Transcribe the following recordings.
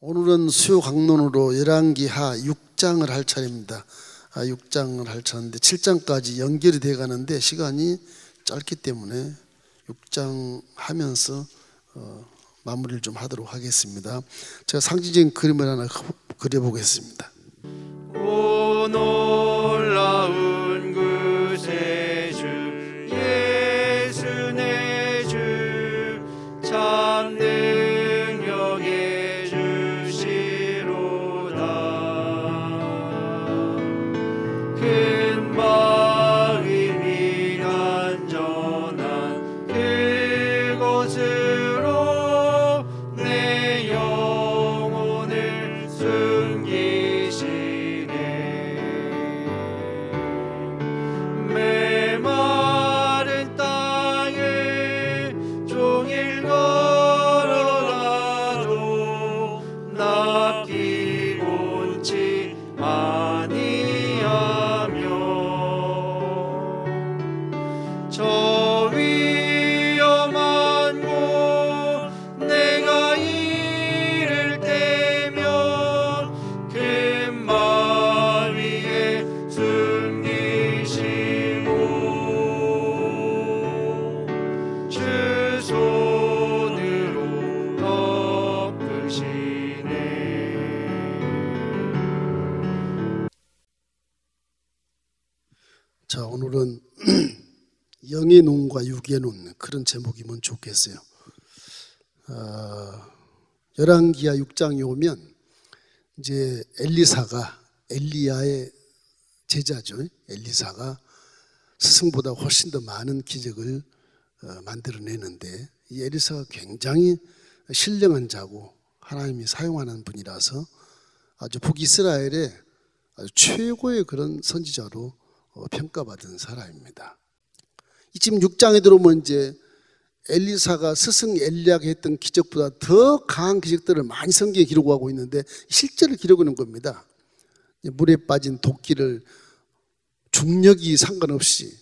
오늘은 수요 강론으로 열왕기하 6장을 할 차례입니다. 6장을 할 차례인데 7장까지 연결이 돼 가는데 시간이 짧기 때문에 6장 하면서 마무리를 좀 하도록 하겠습니다. 제가 상징적인 그림을 하나 그려보겠습니다. 오 놀라운 그새 주 예수 내 주 참 능력의 주시로다. 큰 마음이 간절한 그곳으로 내 영혼을 숨기시네. 메마른 땅을 종일 걸어가도 낚이곤치 아니하며 저 위험한 곳 내가 이를 때면 큰 말 위에 숨기시고 주 손으로 덮으시네. 자, 오늘은 영의 눈과 육의 눈, 그런 제목이면 좋겠어요. 열왕기하 6장에 오면 이제 엘리사가, 엘리야의 제자죠, 엘리사가 스승보다 훨씬 더 많은 기적을 만들어내는데, 이 엘리사가 굉장히 신령한 자고 하나님이 사용하는 분이라서 아주 북이스라엘의 아주 최고의 그런 선지자로 평가받은 사람입니다. 지금 6장에 들어오면 이제 엘리사가 스승 엘리야가 했던 기적보다 더 강한 기적들을 많이 성경에 기록하고 있는데 실제로 기록하는 겁니다. 물에 빠진 도끼를 중력이 상관없이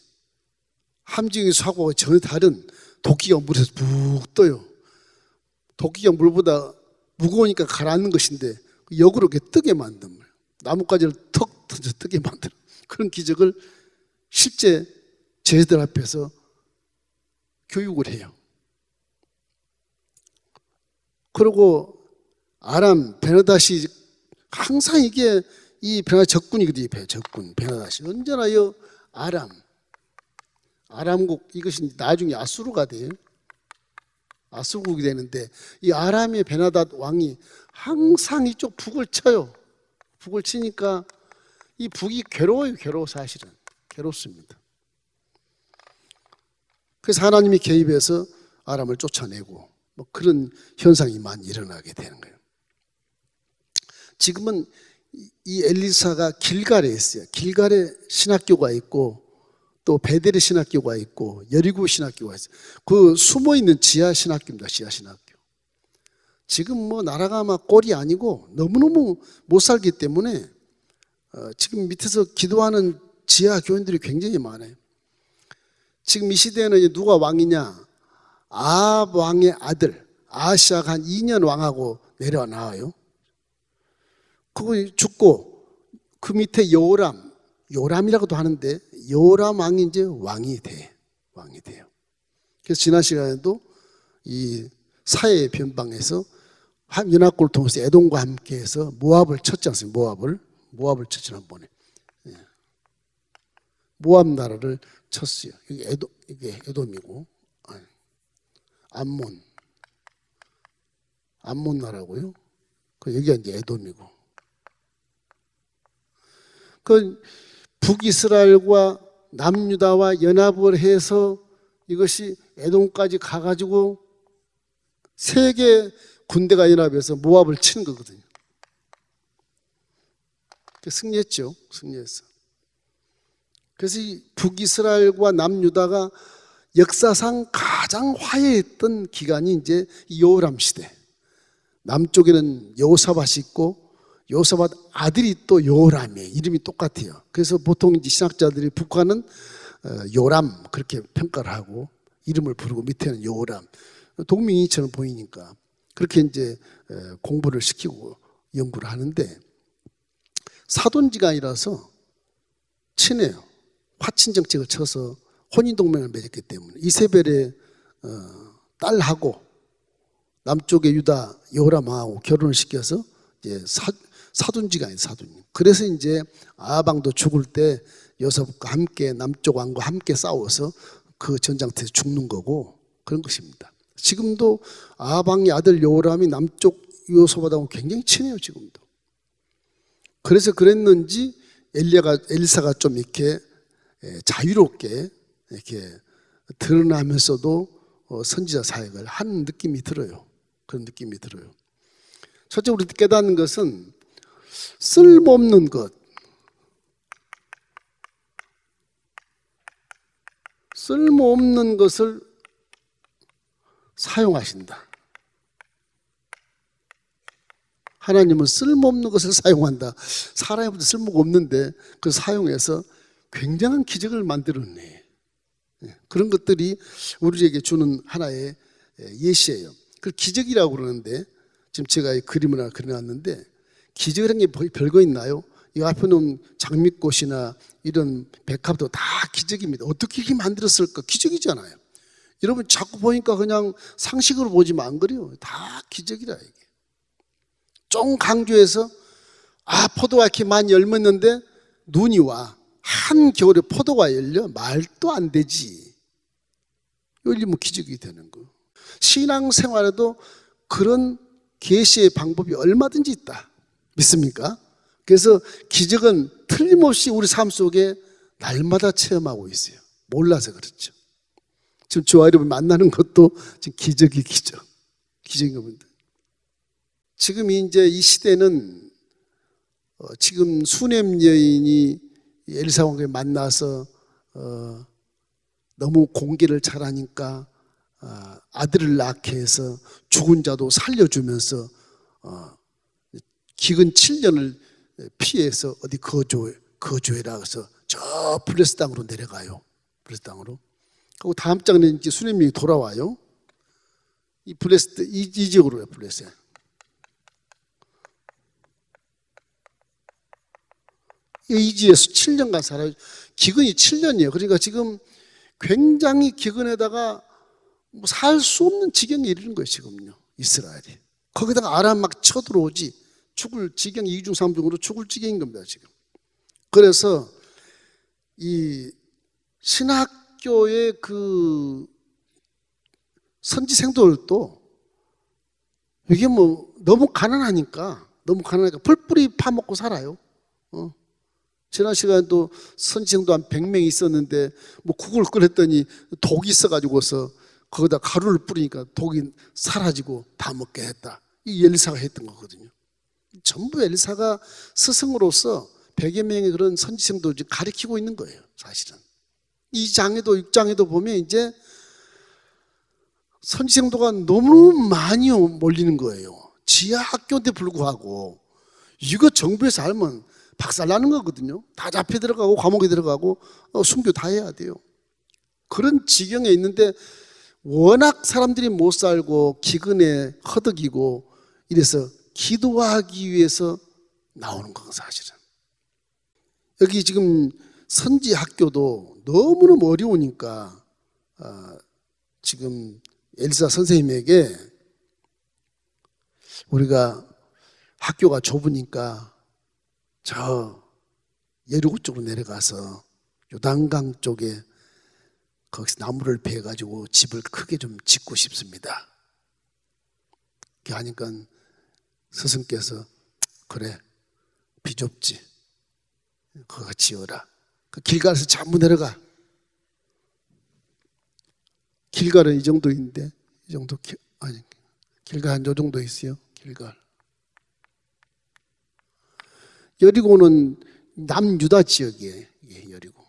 함정의 사고가 전혀 다른 도끼가 물에서 푹 떠요. 도끼가 물보다 무거우니까 가라앉는 것인데 역으로 이렇게 뜨게 만든 거예요. 나뭇가지를 턱 던져 뜨게 만드는 그런 기적을 실제 제자들 앞에서 교육을 해요. 그리고 아람 베나다시, 항상 이게 이 베나다시 적군이거든요. 적군 베나다시 언제나 이 아람국, 이것이 나중에 아수르가 돼요. 아수르국이 되는데 이 아람의 베나닷 왕이 항상 이쪽 북을 쳐요. 북을 치니까 이 북이 괴로워요. 사실은 괴롭습니다. 그래서 하나님이 개입해서 아람을 쫓아내고 뭐 그런 현상이 많이 일어나게 되는 거예요. 지금은 이 엘리사가 길갈에 있어요. 길갈에 신학교가 있고 또 베델의 신학교가 있고 여리고 신학교가 있어요. 그 숨어있는 지하 신학교입니다. 지하 신학교. 지금 뭐 나라가 막 꼴이 아니고 너무너무 못 살기 때문에 지금 밑에서 기도하는 지하 교인들이 굉장히 많아요. 지금 이 시대에는 이제 누가 왕이냐? 아합 왕의 아들 아하시아가 한 2년 왕하고 내려 나와요. 그거 죽고 그 밑에 요람이라고도 하는데 요람 왕이 이제 왕이 돼요. 그래서 지난 시간에도 이 사해 변방에서 연합국을 통해서 에돔과 함께해서 모압을 쳤지 않습니까? 모압을 쳤지 한 번에. 모압 나라를 쳤어요. 이게 에돔이고, 암몬 나라고요. 여기가 이제 에돔이고. 그 북이스라엘과 남유다와 연합을 해서 이것이 에돔까지 가가지고 세 개 군대가 연합해서 모압을 치는 거거든요. 승리했죠. 승리했어. 그래서 이 북이스라엘과 남유다가 역사상 가장 화해했던 기간이 이제 여호람 시대. 남쪽에는 여호사밧이 있고 여호사밧 아들이 또 여호람이에요. 이름이 똑같아요. 그래서 보통 이제 신학자들이 북한은 요람 그렇게 평가를 하고 이름을 부르고 밑에는 여호람. 동명이인처럼 보이니까. 그렇게 이제 공부를 시키고 연구를 하는데 사돈지간이라서 친해요. 화친 정책을 쳐서 혼인동맹을 맺었기 때문에 이세벨의 딸하고 남쪽의 유다 여호람하고 결혼을 시켜서 이제 사돈지간이에요. 사돈님. 그래서 이제 아방도 죽을 때 요셉과 함께 남쪽 왕과 함께 싸워서 그 전장터에서 죽는 거고 그런 것입니다. 지금도 아방의 아들 여호람이 남쪽 요셉하고 굉장히 친해요. 지금도. 그래서 그랬는지 엘리사가 좀 이렇게 자유롭게 이렇게 드러나면서도 선지자 사역을 하는 느낌이 들어요. 그런 느낌이 들어요. 첫째 우리 깨닫는 것은 쓸모없는 것, 쓸모없는 것을 사용하신다. 하나님은 쓸모없는 것을 사용한다. 사람이 쓸모가 없는데 그걸 사용해서 굉장한 기적을 만들어내. 그런 것들이 우리에게 주는 하나의 예시예요. 그걸 기적이라고 그러는데 지금 제가 이 그림을 하나 그려놨는데 기적이라는 게 별거 있나요? 이 앞에 놓은 장미꽃이나 이런 백합도 다 기적입니다. 어떻게 이렇게 만들었을까? 기적이잖아요. 여러분 자꾸 보니까 그냥 상식으로 보지만 안 그래요. 다 기적이라 이게. 좀 강조해서 포도가 이렇게 많이 열렸는데 눈이 와. 한겨울에 포도가 열려? 말도 안 되지. 열리면 기적이 되는 거. 신앙생활에도 그런 계시의 방법이 얼마든지 있다. 믿습니까? 그래서 기적은 틀림없이 우리 삶 속에 날마다 체험하고 있어요. 몰라서 그렇죠. 지금 저와 여러분 만나는 것도 지금 기적이 기적. 기적인 겁니다. 지금 이제 이 시대는 지금 수넴 여인이 엘리사 왕을 만나서 너무 공기를 잘하니까 아들을 낳게 해서 죽은 자도 살려주면서 기근 7년을 피해서 어디 거주해라 해서 저 블레스 땅으로 내려가요. 블레스 땅으로. 그리고 다음 장에 이제 수넴이 돌아와요. 이 블레스 이 지역으로요. 블레스. 이 지에서 7년간 살아요. 기근이 7년이에요. 그러니까 지금 굉장히 기근에다가 살 수 없는 지경에 이르는 거예요. 지금요. 이스라엘이. 거기다가 아람 막 쳐들어오지. 죽을 지경 2중 3중으로 죽을 지경인 겁니다. 지금. 그래서 이 신학교의 그 선지생들도 이게 너무 가난하니까 풀뿌리 파먹고 살아요. 지난 시간에도 선지생도 한 100명 있었는데 국을 끓였더니 독이 있어가지고서 거기다 가루를 뿌리니까 독이 사라지고 다 먹게 했다. 이 엘리사가 했던 거거든요. 전부 엘리사가 스승으로서 100여 명의 그런 선지생도 가르치고 있는 거예요. 사실은 2장에도 6장에도 보면 이제 선지생도가 너무 많이 몰리는 거예요. 지하 학교인데 불구하고 이거 정부에서 알면 박살나는 거거든요. 다 잡혀 들어가고 감옥에 들어가고 순교 다 해야 돼요. 그런 지경에 있는데 워낙 사람들이 못 살고 기근에 허덕이고 이래서 기도하기 위해서 나오는 건 사실은. 여기 지금 선지 학교도 너무너무 어려우니까 지금 엘리사 선생님에게 우리가 학교가 좁으니까 저 여리고 쪽으로 내려가서 요단강 쪽에 거기서 나무를 베가지고 집을 크게 좀 짓고 싶습니다. 그렇게 하니까 스승께서 그래 비좁지 그거 지어라. 그 길갈에서 전부 내려가. 길갈은 이 정도인데 이 정도 아니 길갈 한 요 정도 있어요. 길갈. 여리고는 남유다 지역이에요. 여리고.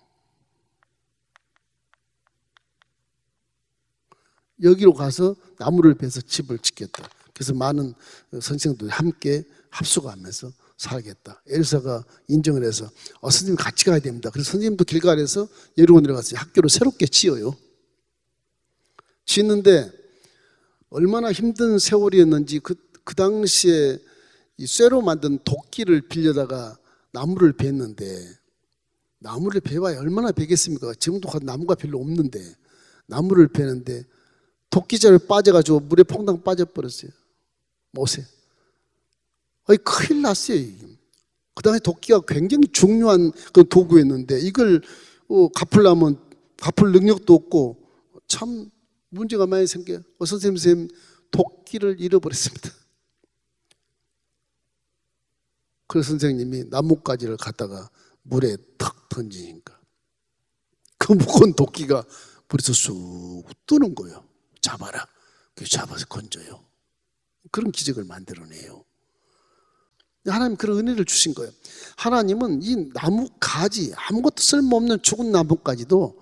여기로 가서 나무를 베서 집을 짓겠다. 그래서 많은 선생들이 함께 합숙하면서 살겠다. 엘리사가 인정을 해서 선생님 같이 가야 됩니다. 그래서 선생님도 길갈에서 여리고 내려가서 학교를 새롭게 지어요. 짓는데 얼마나 힘든 세월이었는지 그 당시에 이 쇠로 만든 도끼를 빌려다가 나무를 뱄는데, 나무를 베봐야 얼마나 베겠습니까? 지금도 나무가 별로 없는데 나무를 베는데 도끼자루 빠져가지고 물에 퐁당 빠져버렸어요. 못에. 큰일 났어요. 그 당시 도끼가 굉장히 중요한 그 도구였는데 이걸 갚으려면 갚을 능력도 없고 참 문제가 많이 생겨요. 선생님 도끼를 잃어버렸습니다. 그래서 선생님이 나뭇가지를 갖다가 물에 탁 던지니까 그 무거운 도끼가 물에서 쑥 뜨는 거예요. 잡아라. 그래서 잡아서 건져요. 그런 기적을 만들어내요. 하나님 그런 은혜를 주신 거예요. 하나님은 이 나뭇가지, 아무것도 쓸모없는 죽은 나뭇가지도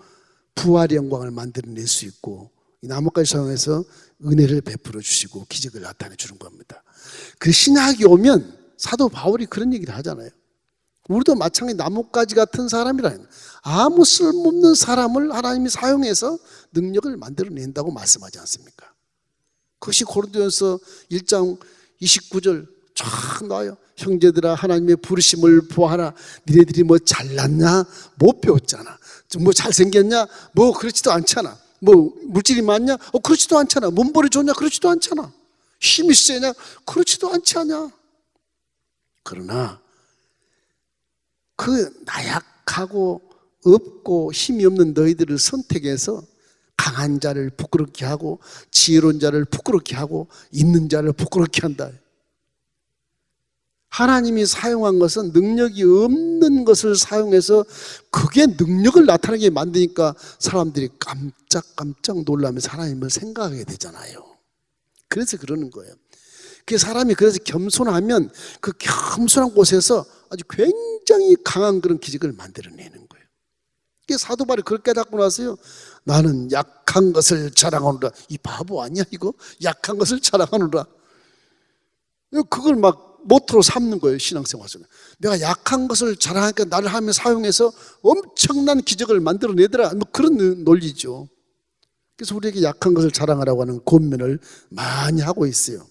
부활의 영광을 만들어낼 수 있고 이 나뭇가지 사용해서 은혜를 베풀어 주시고 기적을 나타내 주는 겁니다. 그 신학이 오면 사도 바울이 그런 얘기를 하잖아요. 우리도 마찬가지 나뭇가지 같은 사람이라, 아무 쓸모없는 사람을 하나님이 사용해서 능력을 만들어낸다고 말씀하지 않습니까? 그것이 고린도전서 1장 29절 쫙 나와요. 형제들아 하나님의 부르심을 보아라. 니네들이 뭐 잘났냐? 못 배웠잖아. 뭐 잘생겼냐? 뭐 그렇지도 않잖아. 뭐 물질이 많냐? 그렇지도 않잖아. 몸벌이 좋냐? 그렇지도 않잖아. 힘이 세냐? 그렇지도 않지 않냐? 그러나 그 나약하고 없고 힘이 없는 너희들을 선택해서 강한 자를 부끄럽게 하고 지혜로운 자를 부끄럽게 하고 있는 자를 부끄럽게 한다. 하나님이 사용한 것은 능력이 없는 것을 사용해서 그게 능력을 나타나게 만드니까 사람들이 깜짝깜짝 놀라면서 하나님을 생각하게 되잖아요. 그래서 그러는 거예요. 그 사람이 그래서 겸손하면 그 겸손한 곳에서 아주 굉장히 강한 그런 기적을 만들어내는 거예요. 사도 바울이 그걸 깨닫고 나서요, 나는 약한 것을 자랑하노라. 이 바보 아니야 이거? 약한 것을 자랑하노라. 그걸 막 모토로 삼는 거예요. 신앙생활 속에 내가 약한 것을 자랑하니까 나를 하며 사용해서 엄청난 기적을 만들어내더라, 뭐 그런 논리죠. 그래서 우리에게 약한 것을 자랑하라고 하는 권면을 많이 하고 있어요.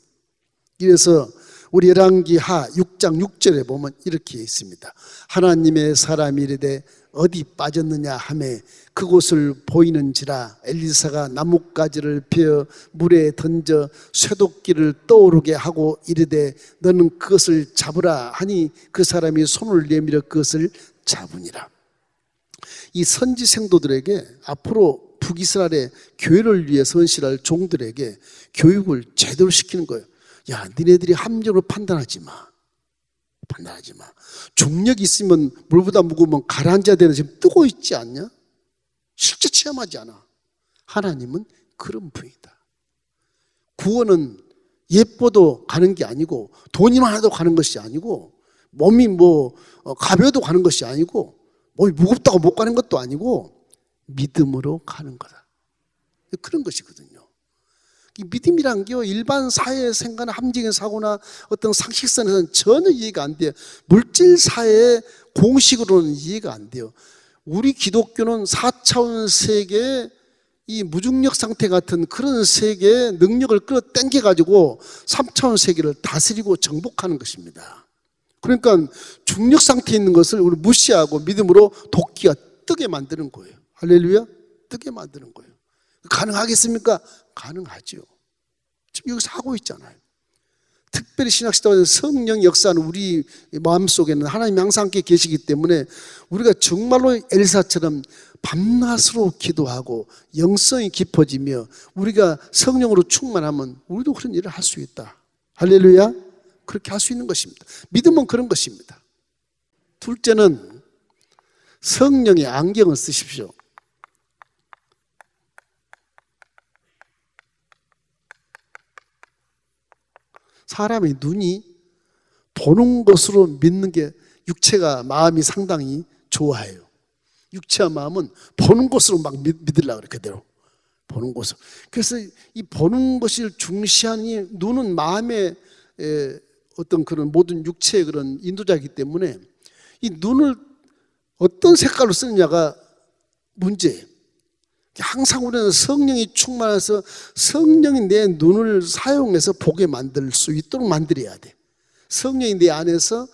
그래서 우리 열왕기하 6장 6절에 보면 이렇게 있습니다. 하나님의 사람이 이르되 어디 빠졌느냐 하매 그곳을 보이는지라 엘리사가 나뭇가지를 베어 물에 던져 쇠도끼를 떠오르게 하고 이르되 너는 그것을 잡으라 하니 그 사람이 손을 내밀어 그것을 잡으니라. 이 선지 생도들에게 앞으로 북이스라엘의 교회를 위해 선실할 종들에게 교육을 제대로 시키는 거예요. 야, 니네들이 합리적으로 판단하지 마. 판단하지 마. 중력이 있으면 물보다 무거우면 가라앉아야 되는 지금 뜨고 있지 않냐? 실제 체험하지 않아. 하나님은 그런 분이다. 구원은 예뻐도 가는 게 아니고 돈이 많아도 가는 것이 아니고 몸이 가벼워도 가는 것이 아니고 몸이 무겁다고 못 가는 것도 아니고 믿음으로 가는 거다. 그런 것이거든요. 이 믿음이란 게 일반 사회 생각하는 함정의 사고나 어떤 상식선에서는 전혀 이해가 안 돼요. 물질 사회의 공식으로는 이해가 안 돼요. 우리 기독교는 4차원 세계의 이 무중력 상태 같은 그런 세계의 능력을 끌어당겨 가지고 3차원 세계를 다스리고 정복하는 것입니다. 그러니까 중력 상태에 있는 것을 우리 무시하고 믿음으로 도끼가 뜨게 만드는 거예요. 할렐루야. 뜨게 만드는 거예요. 가능하겠습니까? 가능하죠. 지금 여기서 하고 있잖아요. 특별히 신학시대에서 성령 역사는 우리 마음속에는 하나님이 항상 함께 계시기 때문에 우리가 정말로 엘리사처럼 밤낮으로 기도하고 영성이 깊어지며 우리가 성령으로 충만하면 우리도 그런 일을 할 수 있다. 할렐루야. 그렇게 할 수 있는 것입니다. 믿음은 그런 것입니다. 둘째는 성령의 안경을 쓰십시오. 사람의 눈이 보는 것으로 믿는 게 육체가 마음이 상당히 좋아해요. 육체와 마음은 보는 것으로 막 믿으려고 그래. 그대로 보는 것으로. 그래서 이 보는 것을 중시하니 눈은 마음의 어떤 그런 모든 육체의 그런 인도자이기 때문에 이 눈을 어떤 색깔로 쓰느냐가 문제예요. 항상 우리는 성령이 충만해서 성령이 내 눈을 사용해서 보게 만들 수 있도록 만들어야 돼. 성령이 내 안에서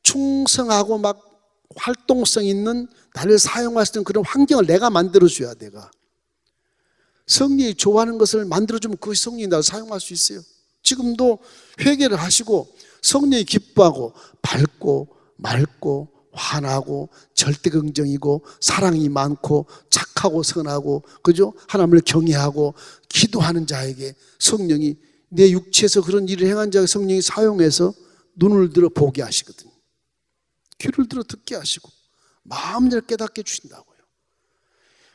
충성하고 막 활동성 있는 나를 사용할 수 있는 그런 환경을 내가 만들어줘야 돼. 내가 성령이 좋아하는 것을 만들어주면 그 성령이 나를 사용할 수 있어요. 지금도 회개를 하시고 성령이 기뻐하고 밝고 맑고 환하고 절대 긍정이고 사랑이 많고 착하고 선하고 그죠? 하나님을 경외하고 기도하는 자에게 성령이 내 육체에서 그런 일을 행한 자에게 성령이 사용해서 눈을 들어 보게 하시거든요. 귀를 들어 듣게 하시고 마음을 깨닫게 주신다고요.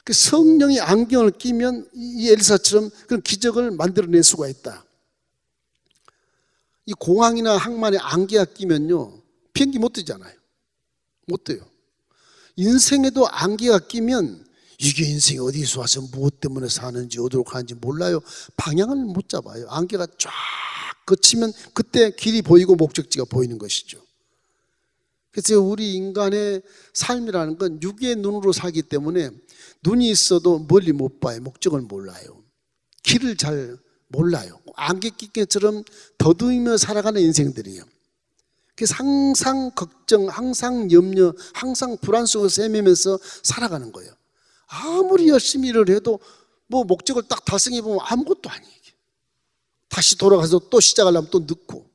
그 성령이 안경을 끼면 이 엘리사처럼 그런 기적을 만들어낼 수가 있다. 이 공항이나 항만에 안개가 끼면요 비행기 못 뜨잖아요. 못 떠요. 인생에도 안개가 끼면 이게 인생이 어디서 와서 무엇 때문에 사는지 어디로 가는지 몰라요. 방향을 못 잡아요. 안개가 쫙 거치면 그때 길이 보이고 목적지가 보이는 것이죠. 그래서 우리 인간의 삶이라는 건 육의 눈으로 살기 때문에 눈이 있어도 멀리 못 봐요. 목적을 몰라요. 길을 잘 몰라요. 안개 끼개처럼 더듬이며 살아가는 인생들이에요. 그래서 항상 걱정, 항상 염려, 항상 불안 속에서 헤매면서 살아가는 거예요. 아무리 열심히 일을 해도 뭐 목적을 딱 달성해 보면 아무것도 아니에요. 다시 돌아가서 또 시작하려면 또 늦고.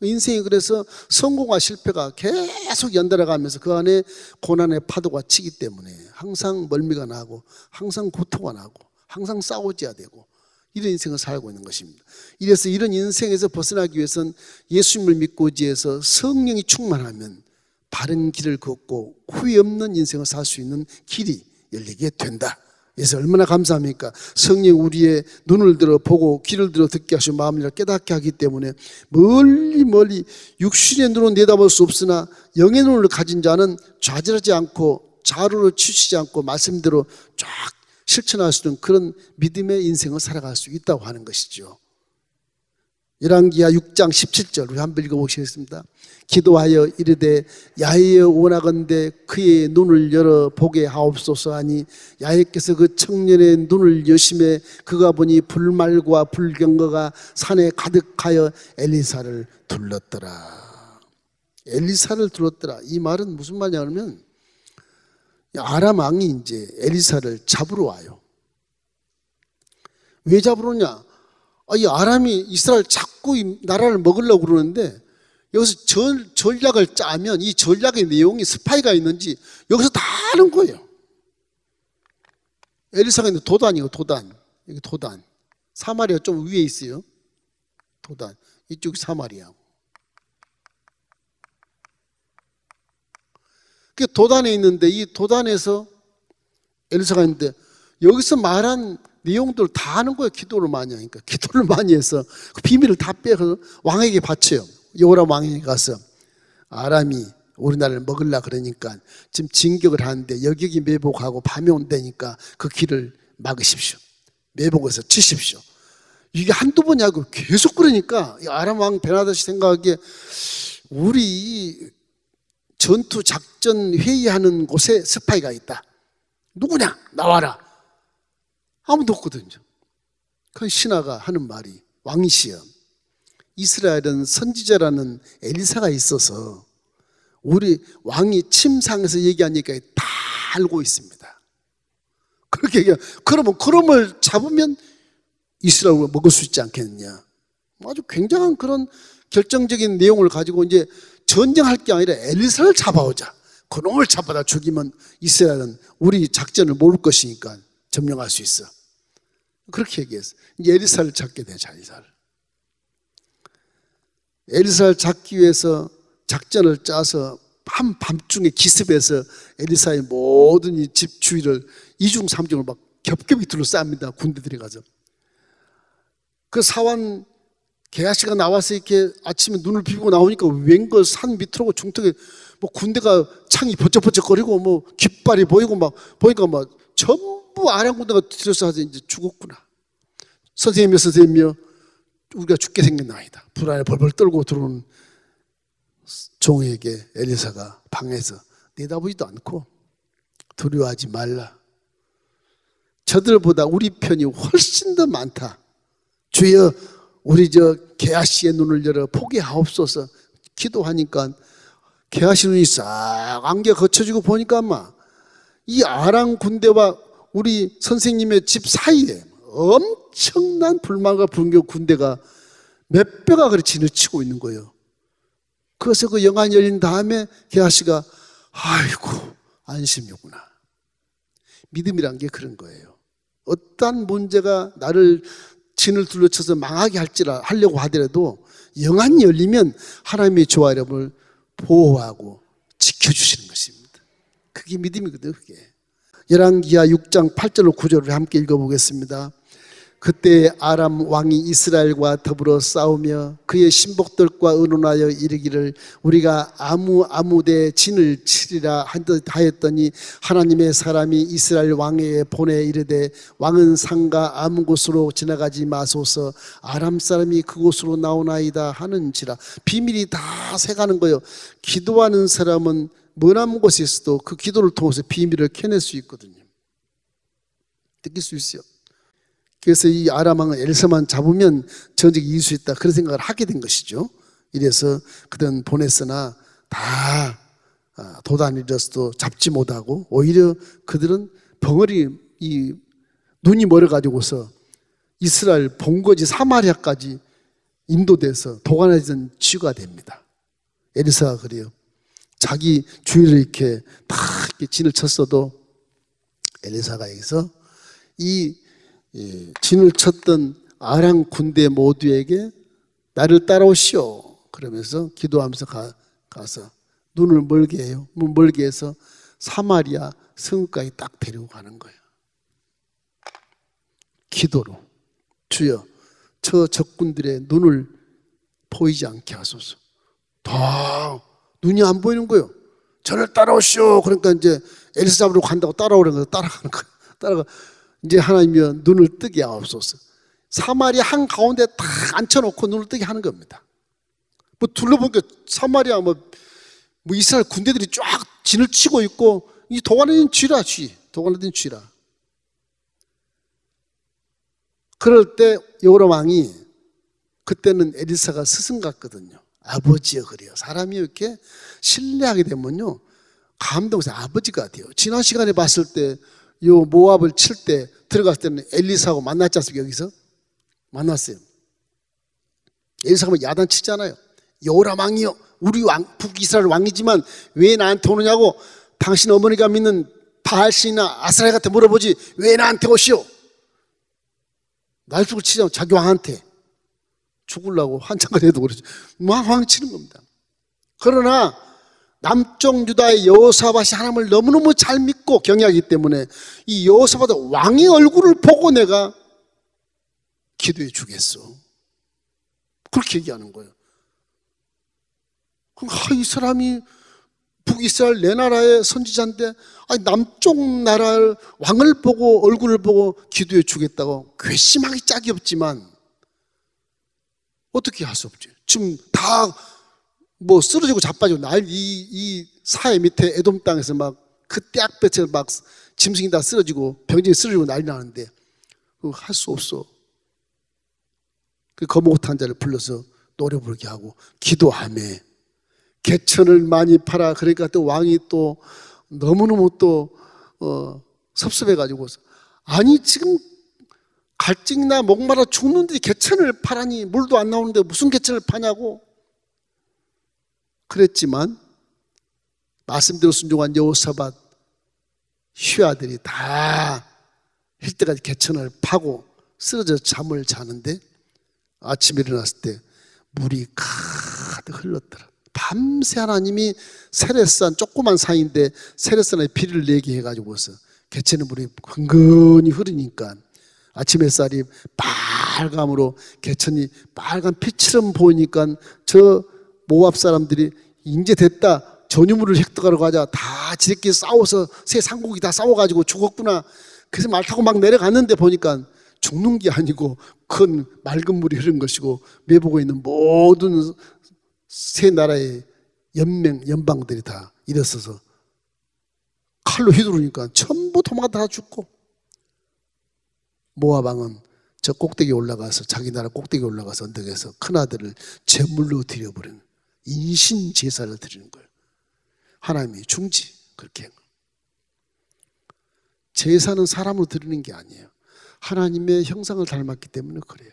인생이 그래서 성공과 실패가 계속 연달아 가면서 그 안에 고난의 파도가 치기 때문에 항상 멀미가 나고 항상 고통가 나고 항상 싸워져야 되고 이런 인생을 살고 있는 것입니다. 이래서 이런 인생에서 벗어나기 위해서는 예수님을 믿고 지해서 성령이 충만하면 바른 길을 걷고 후회 없는 인생을 살 수 있는 길이 열리게 된다. 그래서 얼마나 감사합니까? 성령 우리의 눈을 들어 보고 귀를 들어 듣게 하시고 마음을 깨닫게 하기 때문에 멀리 육신의 눈으로 내다볼 수 없으나 영의 눈을 가진 자는 좌절하지 않고 좌로를 치우치지 않고 말씀대로 쫙 실천할 수 있는 그런 믿음의 인생을 살아갈 수 있다고 하는 것이죠. 열왕기하 6장 17절 우리 한번 읽어보시겠습니다. 기도하여 이르되 야훼여 원하건대 그의 눈을 열어 보게 하옵소서 하니 야훼께서 그 청년의 눈을 여심해 그가 보니 불말과 불경거가 산에 가득하여 엘리사를 둘렀더라. 엘리사를 둘렀더라. 이 말은 무슨 말이냐 하면 아람 왕이 이제 엘리사를 잡으러 와요. 왜 잡으러 오냐? 이 아람이 이스라엘 자꾸 이 나라를 먹으려고 그러는데 여기서 전략을 짜면 이 전략의 내용이 스파이가 있는지 여기서 다 아는 거예요. 엘리사가 있는데 도단이에요. 도단. 여기 도단. 사마리아 좀 위에 있어요. 도단. 이쪽이 사마리아. 그 도단에 있는데 이 도단에서 엘리사가 있는데 여기서 말한 내용들을 다 아는 거예요. 기도를 많이 하니까. 기도를 많이 해서 그 비밀을 다 빼서 왕에게 바쳐요. 여호람 왕에게 가서 아람이 우리나라를 먹으려 그러니까 지금 진격을 하는데 여기기 매복하고 밤에 온다니까 그 길을 막으십시오. 매복해서 치십시오. 이게 한두 번이 아니고 계속 그러니까 아람 왕 베나다시 생각하기에 우리 전투 작전 회의하는 곳에 스파이가 있다. 누구냐? 나와라. 아무도 없거든요. 그 신하가 하는 말이 왕이시여 이스라엘은 선지자라는 엘리사가 있어서 우리 왕이 침상에서 얘기하니까 다 알고 있습니다. 그렇게 얘기해요. 그러면 그럼을 잡으면 이스라엘을 먹을 수 있지 않겠느냐. 아주 굉장한 그런 결정적인 내용을 가지고 이제 전쟁할 게 아니라 엘리사를 잡아오자. 그놈을 잡아다 죽이면 이스라엘은 우리 작전을 모를 것이니까 점령할 수 있어. 그렇게 얘기했어. 이제 엘리사를 잡게 돼, 엘리사를. 엘리사를 잡기 위해서 작전을 짜서 한밤중에 기습해서 엘리사의 모든 이 집 주위를 이중 삼중을 막 겹겹이 둘러쌉니다. 군대들이 가서. 그 사원 게하시가 나와서 이렇게 아침에 눈을 비비고 나오니까 웬걸 산 밑으로 중턱에 뭐 군대가 창이 버쩍버쩍거리고 뭐 깃발이 보이고 막 보니까 막 전부 아람 군대가 들어서 이제 죽었구나. 선생님이여 우리가 죽게 생겼나이다. 불안에 벌벌 떨고 들어오는 종에게 엘리사가 방에서 내다보지도 않고 두려워하지 말라. 저들보다 우리 편이 훨씬 더 많다. 주여 우리 게하시의 눈을 열어 포기하옵소서. 기도하니까 게하시 눈이 싹 안개 거쳐지고 보니까 이 아람 군대와 우리 선생님의 집 사이에 엄청난 불만과 불교 군대가 몇 뼈가 그렇게 지나치고 있는 거예요. 그래서 그 영안이 열린 다음에 게하시가 아이고 안심이구나. 믿음이란 게 그런 거예요. 어떠한 문제가 나를 진을 둘러쳐서 망하게 하려고 하더라도 영안이 열리면 하나님의 저와 여러분을 보호하고 지켜주시는 것입니다. 그게 믿음이거든요. 그게. 열왕기하 6장 8절로 9절을 함께 읽어보겠습니다. 그때 아람 왕이 이스라엘과 더불어 싸우며 그의 신복들과 의논하여 이르기를 우리가 아무데 진을 치리라 하였더니 하나님의 사람이 이스라엘 왕에게 보내 이르되 왕은 산과 아무 곳으로 지나가지 마소서 아람 사람이 그곳으로 나오나이다 하는지라. 비밀이 다 새가는 거예요. 기도하는 사람은 먼 곳에 있어도 그 기도를 통해서 비밀을 캐낼 수 있거든요. 느낄 수 있어요. 그래서 이 아람 왕은 엘사만 잡으면 전쟁이 이길 수 있다 그런 생각을 하게 된 것이죠. 이래서 그들은 보냈으나 다 도단이라서도 잡지 못하고 오히려 그들은 벙어리 눈이 멀어가지고서 이스라엘 본거지 사마리아까지 인도돼서 도관해진 치유가 됩니다. 엘사가 그래요. 자기 주위를 이렇게 다 이렇게 진을 쳤어도 엘사가 여기서 이 진을 쳤던 아람 군대 모두에게 나를 따라오시오 그러면서 기도하면서 가서 눈을 멀게 해요. 멀게 해서 사마리아 성까지 딱 데리고 가는 거예요. 기도로 주여 저 적군들의 눈을 보이지 않게 하소서. 다 눈이 안 보이는 거예요. 저를 따라오시오. 그러니까 이제 엘사 잡으러 간다고 따라오라는 거예요. 따라가는 거예요. 이제 하나님이 눈을 뜨게 하옵소서. 사마리아 한가운데 딱 앉혀놓고 눈을 뜨게 하는 겁니다. 뭐 둘러보니까 사마리아 이스라엘 군대들이 쫙 진을 치고 있고 이 도관에는 쥐라 도관에는 쥐라. 그럴 때 여호람 왕이 그때는 엘리사가 스승 같거든요. 아버지여 그래요. 사람이 이렇게 신뢰하게 되면요 감동해서 아버지가 돼요. 지난 시간에 봤을 때 요 모압을 칠 때 들어갔을 때는 엘리사하고 만났지 않습니까? 여기서 만났어요. 엘리사가 야단치잖아요. 여호람 왕이요 우리 북이스라엘 왕이지만 왜 나한테 오느냐고 당신 어머니가 믿는 바알신이나 아스라엘한테 물어보지 왜 나한테 오시오? 날속을 치자면 자기 왕한테 죽으려고 한참을 해도 그러죠. 왕 치는 겁니다. 그러나 남쪽 유다의 여호사밧이 하나님을 너무너무 잘 믿고 경외하기 때문에 이 여호사밧 왕의 얼굴을 보고 내가 기도해 주겠어. 그렇게 얘기하는 거예요. 이 사람이 북이스라엘 내 나라의 선지자인데 남쪽 나라의 왕을 보고 얼굴을 보고 기도해 주겠다고 괘씸하기 짝이 없지만 어떻게 할 수 없지. 지금 다 쓰러지고 자빠지고 이 사해 밑에 에돔 땅에서 그 떼약볕에 짐승이 다 쓰러지고 병정이 쓰러지고 난리 나는데 그거 할 수 없어. 그 거목탄 자를 불러서 노래 부르게 하고 기도하며 개천을 많이 팔아. 그러니까 또 왕이 또 너무너무 또 섭섭해가지고 아니 지금 갈증이나 목마라 죽는데 개천을 파라니 물도 안 나오는데 무슨 개천을 파냐고 그랬지만 말씀대로 순종한 여호사밧 휘하들이 다 힐 때까지 개천을 파고 쓰러져 잠을 자는데 아침에 일어났을 때 물이 가득 흘렀더라. 밤새 하나님이 세렛산 조그만 산인데 세렛산에 비를 내게 해가지고서 개천의 물이 흥건히 흐르니까 아침 햇살이 빨감으로 개천이 빨간 피처럼 보이니까 저 모압 사람들이 이제 됐다. 전유물을 획득하러 가자. 다 지들끼리 싸워서 새 상국이 다 싸워가지고 죽었구나. 그래서 말 타고 막 내려갔는데 보니까 죽는 게 아니고 큰 맑은 물이 흐른 것이고 매보고 있는 모든 세 나라의 연방들이 다 일어서서 칼로 휘두르니까 전부 도망가 다 죽고 모압 왕은 저 꼭대기에 올라가서 자기 나라 꼭대기에 올라가서 언덕에서 큰아들을 제물로 드려버리는 인신 제사를 드리는 거예요. 하나님이 중지 그렇게 한 거예요. 제사는 사람으로 드리는 게 아니에요. 하나님의 형상을 닮았기 때문에 그래요.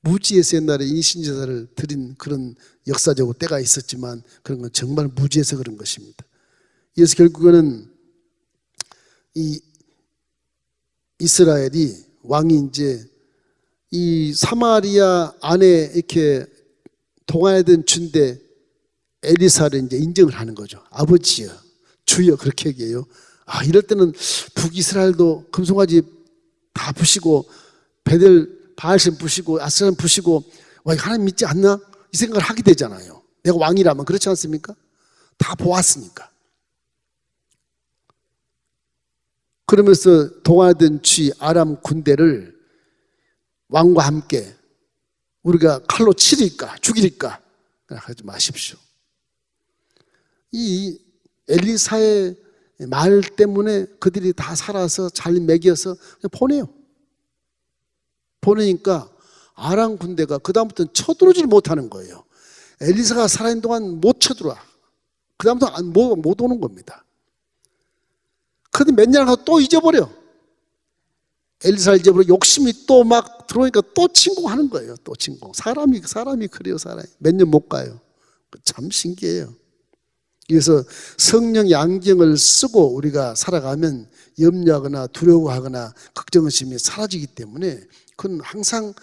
무지에서 옛날에 인신제사를 드린 그런 역사적으로 때가 있었지만 그런 건 정말 무지에서 그런 것입니다. 그래서 결국에는 이 이스라엘이 왕이 이제 이 사마리아 안에 이렇게 동안에든 준대 엘리사를 이제 인정을 하는 거죠. 아버지여, 주여 그렇게 얘기해요. 아, 이럴 때는 북이스라엘도 금송아지 다 부시고 베델 바알심 부시고 아스람 부시고 와, 하나님 믿지 않나? 이 생각을 하게 되잖아요. 내가 왕이라면 그렇지 않습니까? 다 보았으니까. 그러면서 동아든 쥐 아람 군대를 왕과 함께 우리가 칼로 치리까 죽이리까 하지 마십시오. 이 엘리사의 말 때문에 그들이 다 살아서 잘 먹여서 그냥 보내요. 보내니까 아람 군대가 그 다음부터는 쳐들어오질 못하는 거예요. 엘리사가 살아있는 동안 못 쳐들어와. 그 다음부터 못 오는 겁니다. 그런데 몇 년 가서 또 잊어버려. 엘리사를 잊어버려. 욕심이 또 막 들어오니까 또 침공하는 거예요. 또 침공. 사람이 그래요. 사람이 몇 년 못 가요. 참 신기해요. 그래서 성령의 안경을 쓰고 우리가 살아가면 염려하거나 두려워하거나 걱정의심이 사라지기 때문에 그건 항상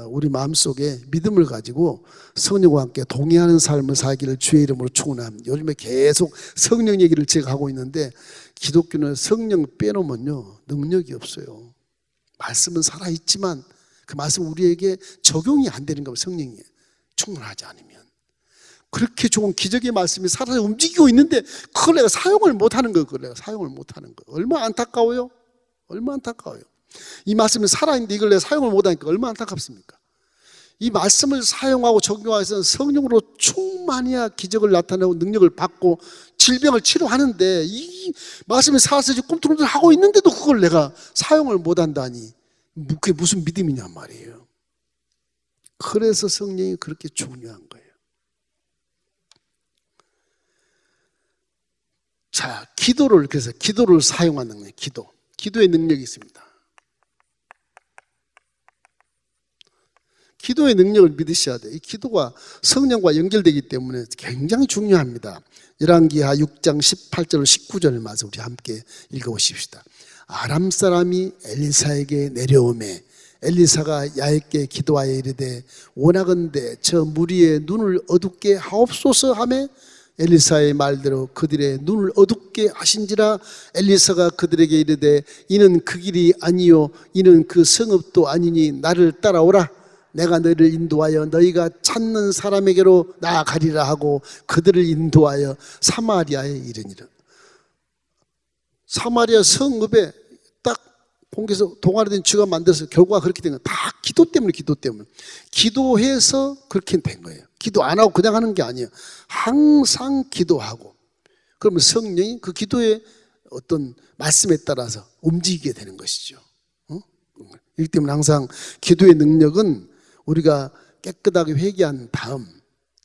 우리 마음속에 믿음을 가지고 성령과 함께 동의하는 삶을 살기를 주의 이름으로 축원합니다. 요즘에 계속 성령 얘기를 제가 하고 있는데 기독교는 성령 빼놓으면요 능력이 없어요. 말씀은 살아있지만 그 말씀 우리에게 적용이 안 되는 겁니다. 성령이 충만하지 않으면. 그렇게 좋은 기적의 말씀이 살아서 움직이고 있는데 그걸 내가 사용을 못하는 거예요. 그걸 내가 사용을 못하는 거예요. 얼마나 안타까워요? 얼마나 안타까워요. 이 말씀이 살아있는데 이걸 내가 사용을 못하니까 얼마나 안타깝습니까? 이 말씀을 사용하고 적용해서 성령으로 충만해야 기적을 나타내고 능력을 받고 질병을 치료하는데 이 말씀이 살아서 꿈틀꿈틀 하고 있는데도 그걸 내가 사용을 못한다니 그게 무슨 믿음이냔 말이에요. 그래서 성령이 그렇게 중요한 거예요. 자, 그래서 기도를 사용하는 거예요. 기도의 능력이 있습니다. 기도의 능력을 믿으셔야 돼요. 이 기도가 성령과 연결되기 때문에 굉장히 중요합니다. 열왕기하 6장 18절 19절 말씀 우리 함께 읽어보십시다. 아람 사람이 엘리사에게 내려오매 엘리사가 야훼께 기도하여 이르되 원하건대 저 무리의 눈을 어둡게 하옵소서 하매 엘리사의 말대로 그들의 눈을 어둡게 하신지라. 엘리사가 그들에게 이르되 이는 그 길이 아니요 이는 그 성읍도 아니니 나를 따라오라. 내가 너희를 인도하여 너희가 찾는 사람에게로 나아가리라 하고 그들을 인도하여 사마리아에 이르니라. 사마리아 성읍에 딱 공개해서 동아리된 쥐가 만들어서 결과가 그렇게 된 거예요. 다 기도 때문에. 기도해서 그렇게 된 거예요. 기도 안 하고 그냥 하는 게 아니에요. 항상 기도하고 그러면 성령이 그 기도의 어떤 말씀에 따라서 움직이게 되는 것이죠. 이기 때문에 항상 기도의 능력은 우리가 깨끗하게 회개한 다음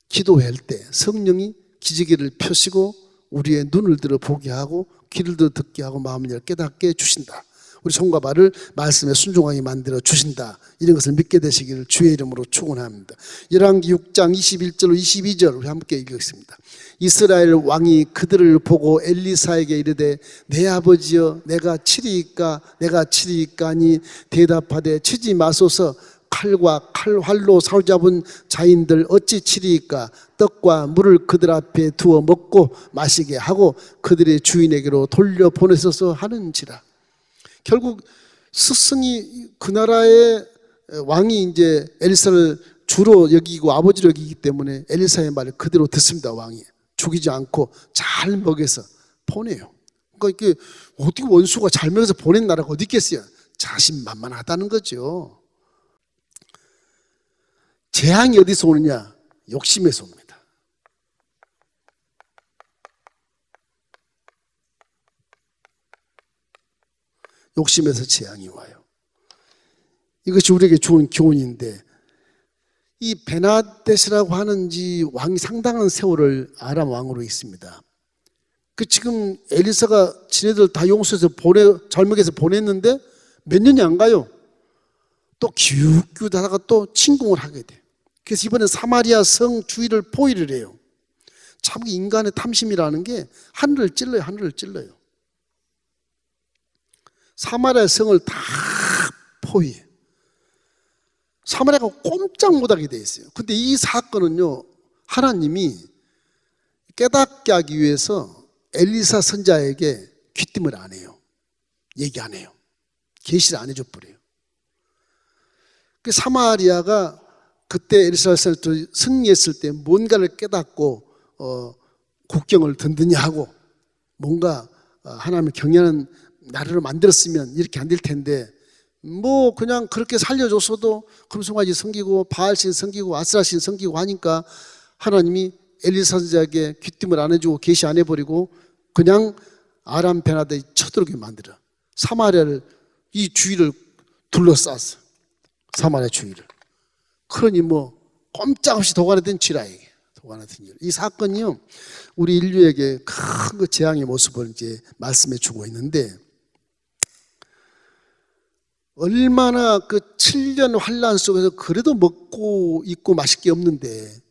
기도할 때 성령이 기저귀를 펴시고 우리의 눈을 들어 보게 하고 귀를 들어 듣게 하고 마음을 열어 깨닫게 해주신다. 우리 손과 발을 말씀에 순종하게 만들어 주신다. 이런 것을 믿게 되시기를 주의 이름으로 축원합니다. 열왕기 6장 21절 22절 우리 함께 읽겠습니다. 이스라엘 왕이 그들을 보고 엘리사에게 이르되 내 아버지여 내가 치리이까 하니 대답하되 치지 마소서. 칼과 칼활로 사로잡은 자인들 어찌 치리이까. 떡과 물을 그들 앞에 두어 먹고 마시게 하고 그들의 주인에게로 돌려보내소서 하는지라. 결국 스승이 그 나라의 왕이 이제 엘리사를 주로 여기고 아버지로 여기기 때문에 엘리사의 말을 그대로 듣습니다. 왕이 죽이지 않고 잘 먹여서 보내요. 그러니까 이게 어떻게 원수가 잘 먹여서 보낸 나라가 어디 있겠어요? 자신만만하다는 거죠. 재앙이 어디서 오느냐? 욕심에서 옵니다. 욕심에서 재앙이 와요. 이것이 우리에게 좋은 교훈인데, 이 베나데스라고 하는 이 왕이 상당한 세월을 아람 왕으로 있습니다. 그 지금 엘리사가 지네들 다 용서해서 절먹에서 보냈는데 몇 년이 안 가요. 또 기웃기웃하다가 또 침공을 하게 돼. 그래서 이번에 사마리아 성 주위를 포위를 해요. 참 인간의 탐심이라는 게 하늘을 찔러요. 하늘을 찔러요. 사마리아 성을 다 포위해. 사마리아가 꼼짝 못하게 돼 있어요. 근데 이 사건은요, 하나님이 깨닫게 하기 위해서 엘리사 선자에게 귀띔을 안 해요. 얘기 안 해요. 계시를 안 해줘 버려요. 그 사마리아가 그때 엘리사 선자 승리했을 때 뭔가를 깨닫고 국경을 든든히 하고 뭔가 하나님을 경외하는 나라를 만들었으면 이렇게 안 될 텐데, 뭐 그냥 그렇게 살려줬어도 금송아지 섬기고 바알신 섬기고 아스라신 섬기고 하니까 하나님이 엘리사 선지자에게 귀띔을 안 해주고 계시 안 해버리고 그냥 아람 베나다에 쳐들어오게 만들어. 사마리아를 이 주위를 둘러쌌어. 사마리아 주위를. 그러니 뭐 꼼짝없이 도가니든 쥐라에게 도가니든 쥐라. 이 사건이요, 우리 인류에게 큰 재앙의 모습을 이제 말씀해 주고 있는데, 얼마나 그 7년 환란 속에서 그래도 먹고 있고 마실 게 없는데,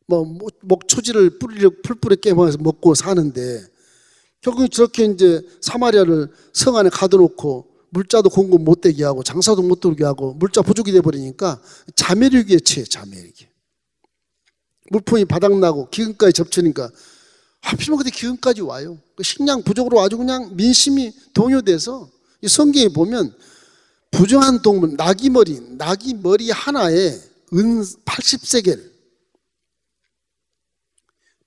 뭐 목초지를 풀뿌리 깨면서 먹고 사는데, 결국 저렇게 이제 사마리아를 성 안에 가둬놓고 물자도 공급 못 되게 하고 장사도 못 들게 하고 물자 부족이 돼버리니까 자멸위기에 처해. 자멸위기. 물품이 바닥나고 기근까지 접치니까 하필이면 그때 기근까지 와요. 식량 부족으로 아주 그냥 민심이 동요돼서 이 성경에 보면 부정한 동물, 나귀 머리 하나에 은 80세겔.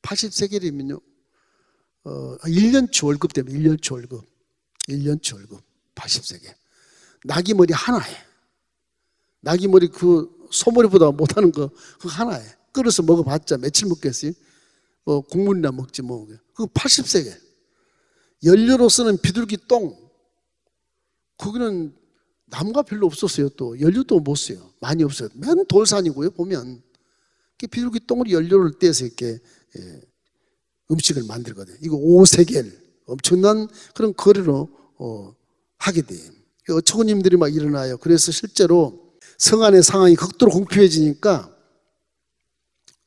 80세겔이면요, 1년치 월급 되면 1년치 월급. 1년치 월급. 80세겔. 나귀 머리 하나에. 나귀 머리 그 소머리보다 못하는 거, 그거 하나에. 끓여서 먹어봤자 며칠 먹겠어요? 국물이나 먹지 뭐. 그거 80세겔. 연료로 쓰는 비둘기 똥. 거기는 나무가 별로 없었어요. 또 연료도 못 써요. 많이 없어요. 맨 돌산이고요. 보면 비둘기 똥으로 연료를 떼서 이렇게 음식을 만들거든요. 이거 5세겔. 엄청난 그런 거래로 하게 돼요. 어처구니들이 막 일어나요. 그래서 실제로 성 안의 상황이 극도로 공평해지니까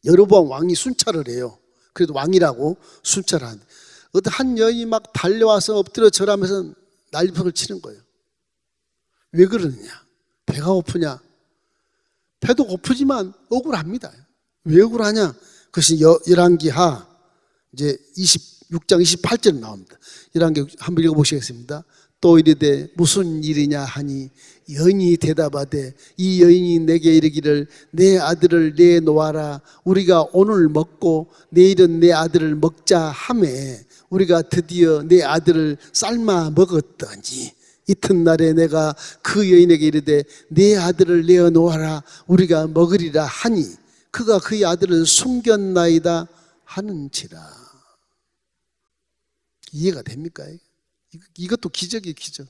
여로보암 왕이 순찰을 해요. 그래도 왕이라고 순찰을 하는데, 어떤 한 여인이 막 달려와서 엎드려 절하면서 난리벽을 치는 거예요. 왜 그러느냐? 배가 고프냐? 배도 고프지만 억울합니다. 왜 억울하냐? 그것이 열왕기하 이제 26장 28절 나옵니다. 열왕기 한번 읽어보시겠습니다. 또 이르되 무슨 일이냐 하니 여인이 대답하되 이 여인이 내게 이르기를 내 아들을 내놓아라. 우리가 오늘 먹고 내일은 내 아들을 먹자 하매 우리가 드디어 내 아들을 삶아 먹었더니 이튿날에 내가 그 여인에게 이르되 내 아들을 내어놓아라. 우리가 먹으리라 하니 그가 그의 아들을 숨겼나이다 하는지라. 이해가 됩니까? 이것도 기적이에요. 기적.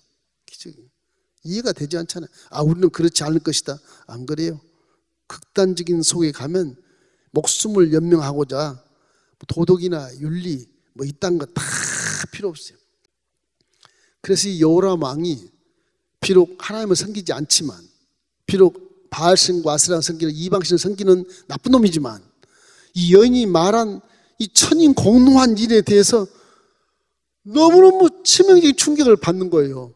이해가 되지 않잖아요. 우리는 그렇지 않을 것이다. 안 그래요. 극단적인 속에 가면 목숨을 연명하고자 도덕이나 윤리 뭐 이딴 거 다 필요 없어요. 그래서 이 여호람 왕이 비록 하나님을 섬기지 않지만, 비록 바알신과 아스라를 섬기는 이방신을 섬기는 나쁜 놈이지만, 이 여인이 말한 이 천인 공노한 일에 대해서 너무너무 치명적인 충격을 받는 거예요.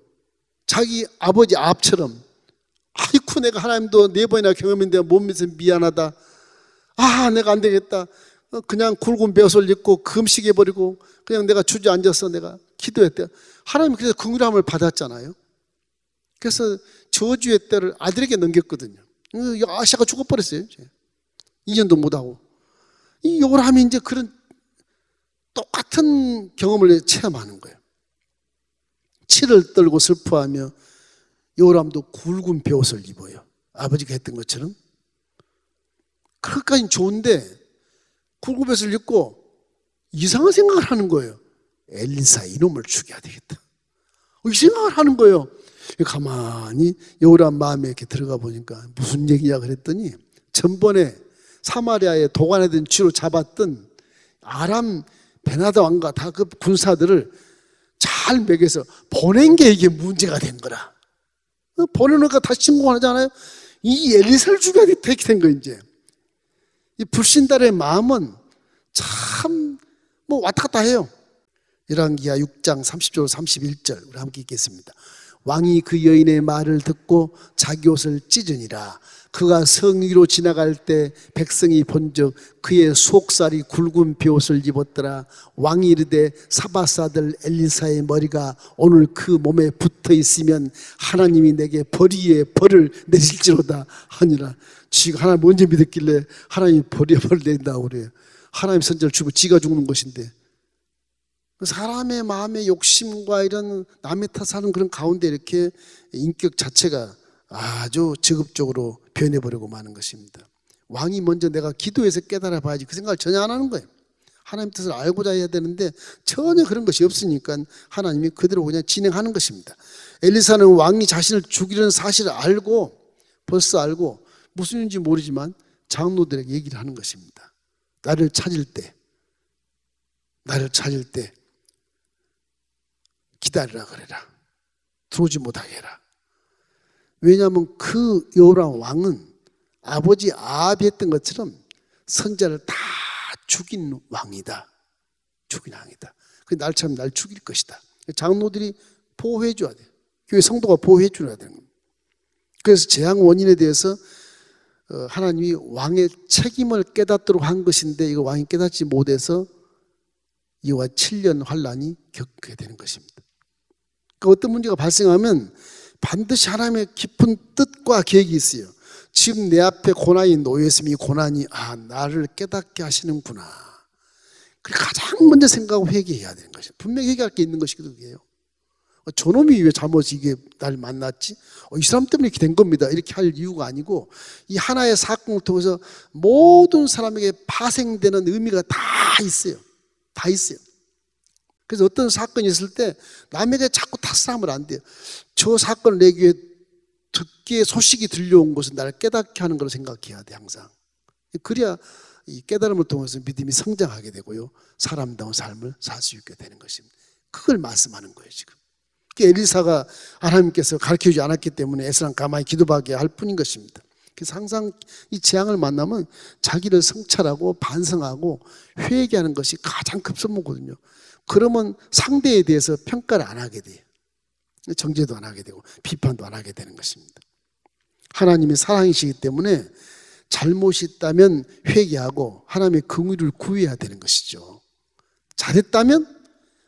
자기 아버지 아합처럼, 아이쿠 내가 하나님도 4번이나 경험했는데 못 믿어서 미안하다. 내가 안 되겠다. 그냥 굵은 벼슬 입고 금식해버리고 그냥 내가 주저앉아서 내가 기도했대요. 하나님이 그래서 긍휼함을 받았잖아요. 그래서 저주의 때를 아들에게 넘겼거든요. 아시아가 죽어버렸어요. 2년도 못하고. 이 요람이 이제 그런 똑같은 경험을 체험하는 거예요. 치를 떨고 슬퍼하며 요람도 굵은 베옷을 입어요. 아버지가 했던 것처럼. 그것까지는 좋은데 굵은 베옷을 입고 이상한 생각을 하는 거예요. 엘리사 이놈을 죽여야 되겠다. 이 생각을 하는 거예요. 가만히 여호람 마음에 이렇게 들어가 보니까 무슨 얘기냐 그랬더니 전번에 사마리아에 도관하던 쥐로 잡았던 아람 베나다 왕과 다 그 군사들을 잘 먹여서 보낸 게 이게 문제가 된 거라. 보내놓으니까 다시 침공하잖아요. 이 엘리사를 죽여야 되게 된 거 이제. 이 불신달의 마음은 참 뭐 왔다 갔다 해요. 열왕기하 6장 30절 31절 우리 함께 읽겠습니다. 왕이 그 여인의 말을 듣고 자기 옷을 찢으니라. 그가 성 위로 지나갈 때 백성이 본즉 그의 속살이 굵은 베옷을 입었더라. 왕이 이르되 사바사들 엘리사의 머리가 오늘 그 몸에 붙어 있으면 하나님이 내게 벌 위에 벌을 내릴지로다 하니라. 지가 하나님 언제 믿었길래 하나님이 벌 위에 벌을 내린다고 그래요. 하나님 선자를 주고 지가 죽는 것인데. 사람의 마음의 욕심과 이런 남의 탓하는 그런 가운데 이렇게 인격 자체가 아주 적극적으로 변해버리고 마는 것입니다. 왕이 먼저 내가 기도해서 깨달아 봐야지 그 생각을 전혀 안 하는 거예요. 하나님 뜻을 알고자 해야 되는데 전혀 그런 것이 없으니까 하나님이 그대로 그냥 진행하는 것입니다. 엘리사는 왕이 자신을 죽이려는 사실을 알고 벌써 알고 무슨 일인지 모르지만 장로들에게 얘기를 하는 것입니다. 나를 찾을 때 기다리라 그래라. 들어오지 못하게 해라. 왜냐하면 그 여호람 왕은 아버지 아합이 했던 것처럼 선자를 다 죽인 왕이다. 죽인 왕이다. 날처럼 날 죽일 것이다. 장로들이 보호해 줘야 돼요. 교회 성도가 보호해 줘야 되는 겁니다. 그래서 재앙 원인에 대해서 하나님이 왕의 책임을 깨닫도록 한 것인데 이거 왕이 깨닫지 못해서 이와 7년 환란이 겪게 되는 것입니다. 그러니까 어떤 문제가 발생하면 반드시 하나님의 깊은 뜻과 계획이 있어요. 지금 내 앞에 고난이 놓여있으면 이 고난이 나를 깨닫게 하시는구나. 그걸 가장 먼저 생각하고 회개해야 되는 것이에요. 분명히 회개할 게 있는 것이기도 해요. 저놈이 왜 잘못이 이게 날 만났지? 이 사람 때문에 이렇게 된 겁니다. 이렇게 할 이유가 아니고 이 하나의 사건을 통해서 모든 사람에게 파생되는 의미가 다 있어요. 다 있어요. 그래서 어떤 사건이 있을 때 남에게 자꾸 탓하면 안 돼요. 저 사건을 내 귀에 듣기에 소식이 들려온 것은 나를 깨닫게 하는 걸 생각해야 돼 항상. 그래야 이 깨달음을 통해서 믿음이 성장하게 되고요. 사람다운 삶을 살 수 있게 되는 것입니다. 그걸 말씀하는 거예요 지금. 엘리사가 하나님께서 가르쳐주지 않았기 때문에 에스랑 가만히 기도하게 할 뿐인 것입니다. 그래서 항상 이 재앙을 만나면 자기를 성찰하고 반성하고 회개하는 것이 가장 급선무거든요. 그러면 상대에 대해서 평가를 안 하게 돼요. 정죄도 안 하게 되고 비판도 안 하게 되는 것입니다. 하나님이 사랑이시기 때문에 잘못이 있다면 회개하고 하나님의 긍휼을 구해야 되는 것이죠. 잘했다면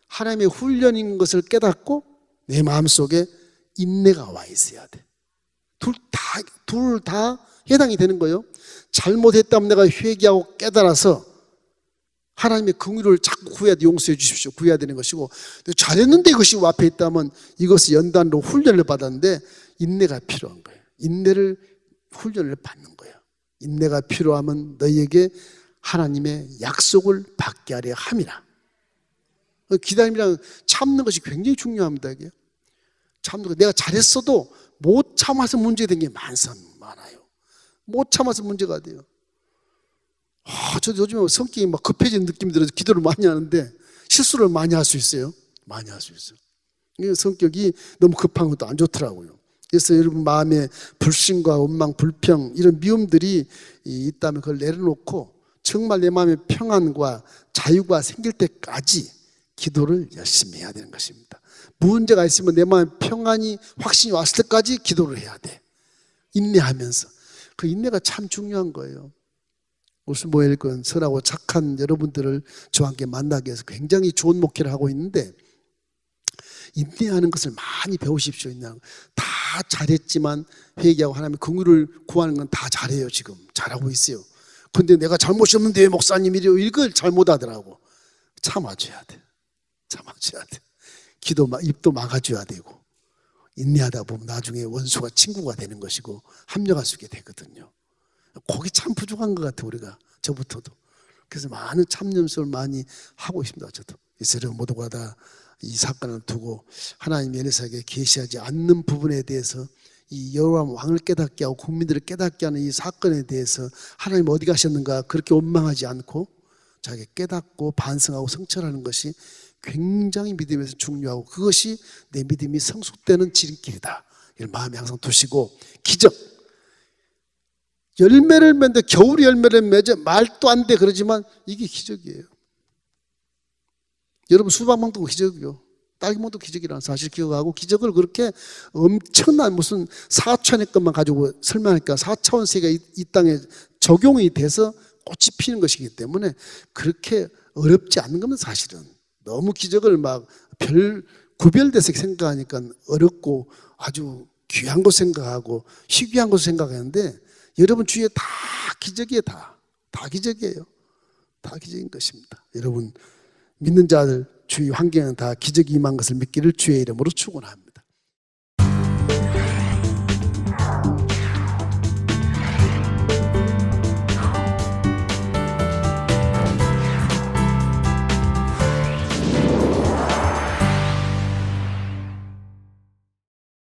하나님의 훈련인 것을 깨닫고 내 마음속에 인내가 와 있어야 돼. 둘 다 해당이 되는 거예요. 잘못했다면 내가 회개하고 깨달아서 하나님의 긍휼을 자꾸 구해야 돼. 용서해 주십시오. 구해야 되는 것이고, 잘했는데 이것이 앞에 있다면 이것을 연단으로 훈련을 받았는데 인내가 필요한 거예요. 인내를 훈련을 받는 거예요. 인내가 필요하면 너희에게 하나님의 약속을 받게 하려 함이라. 기다림이랑 참는 것이 굉장히 중요합니다. 이게. 참는 거. 내가 잘했어도 못 참아서 문제가 된 게 많아요. 못 참아서 문제가 돼요. 저도 요즘에 성격이 막 급해지는 느낌이 들어서 기도를 많이 하는데 실수를 많이 할 수 있어요. 많이 할 수 있어요. 성격이 너무 급한 것도 안 좋더라고요. 그래서 여러분 마음에 불신과 원망, 불평 이런 미움들이 있다면 그걸 내려놓고 정말 내 마음에 평안과 자유가 생길 때까지 기도를 열심히 해야 되는 것입니다. 문제가 있으면 내 마음에 평안이 확신이 왔을 때까지 기도를 해야 돼. 인내하면서. 그 인내가 참 중요한 거예요. 울스모엘건 선하고 착한 여러분들을 저와 함께 만나기 위해서 굉장히 좋은 목회를 하고 있는데 인내하는 것을 많이 배우십시오. 다 잘했지만 회개하고 하나님의 긍휼을 구하는 건 다 잘해요. 지금 잘하고 있어요. 근데 내가 잘못이 없는데 왜 목사님이 이걸 잘못하더라고. 참아줘야 돼. 참아줘야 돼. 입도 막아줘야 되고 인내하다 보면 나중에 원수가 친구가 되는 것이고 합력할 수 있게 되거든요. 거기 참 부족한 것 같아요. 우리가 저부터도. 그래서 많은 참념수를 많이 하고 있습니다. 저도. 이스라엘 모두가 다 이 사건을 두고 하나님이 엘리사에게 계시하지 않는 부분에 대해서 이 여호람 왕을 깨닫게 하고 국민들을 깨닫게 하는 이 사건에 대해서 하나님 어디 가셨는가 그렇게 원망하지 않고 자기가 깨닫고 반성하고 성찰하는 것이 굉장히 믿음에서 중요하고 그것이 내 믿음이 성숙되는 지름길이다. 이걸 마음에 항상 두시고 기적 열매를 맺는데 겨울에 열매를 맺어 말도 안 돼 그러지만 이게 기적이에요. 여러분 수박 먹는 거 기적이요. 딸기 먹는 거 기적이라는 사실 기억하고 기적을 그렇게 엄청난 무슨 4차원의 것만 가지고 설명하니까 4차원 세계가 이 땅에 적용이 돼서 꽃이 피는 것이기 때문에 그렇게 어렵지 않은 겁니다. 사실은 너무 기적을 막 구별돼서 생각하니까 어렵고 아주 귀한 것 생각하고 희귀한 것 생각하는데 여러분 주위에 다 기적이에요. 다 기적이에요. 다 기적인 것입니다. 여러분 믿는 자들 주위 환경은 다 기적이 임한 것을 믿기를 주의 이름으로 축원합니다.